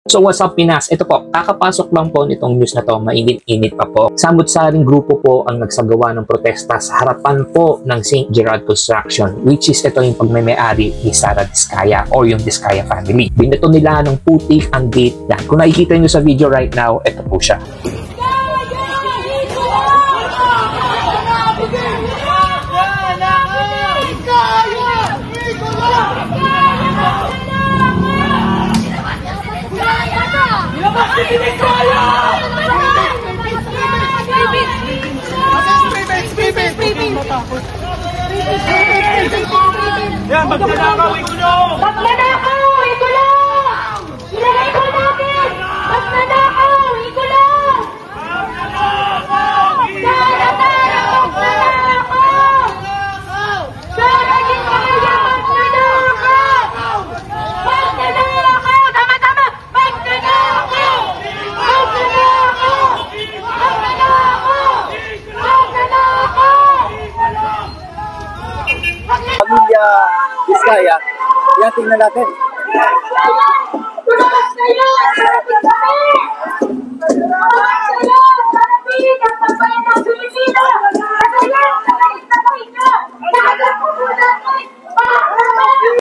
So what's up Pinas? Ito po, kakapasok lang po nitong news na to, mainit-init pa po. Samut-saring grupo po ang nagsagawa ng protesta sa harapan po ng St. Gerard Construction, which is ito yung pagmay-ari ni Sara Diskaya or yung Diskaya family. Binato nila ng putik ang gate yan. Kung nakikita nyo sa video right now, ito po siya. Yan, magnanakaw, ikulong! Magnanakaw, ikulong! Ilagay ko natin! Magnanakaw, ikulong! Magnanakaw! Sana din kaya magnanakaw! Magnanakaw! Tama-tama! Magnanakaw! Magnanakaw! Magnanakaw! Magnanakaw! Pamilya Diskaya, yan tingnan natin. Tulungan kayo!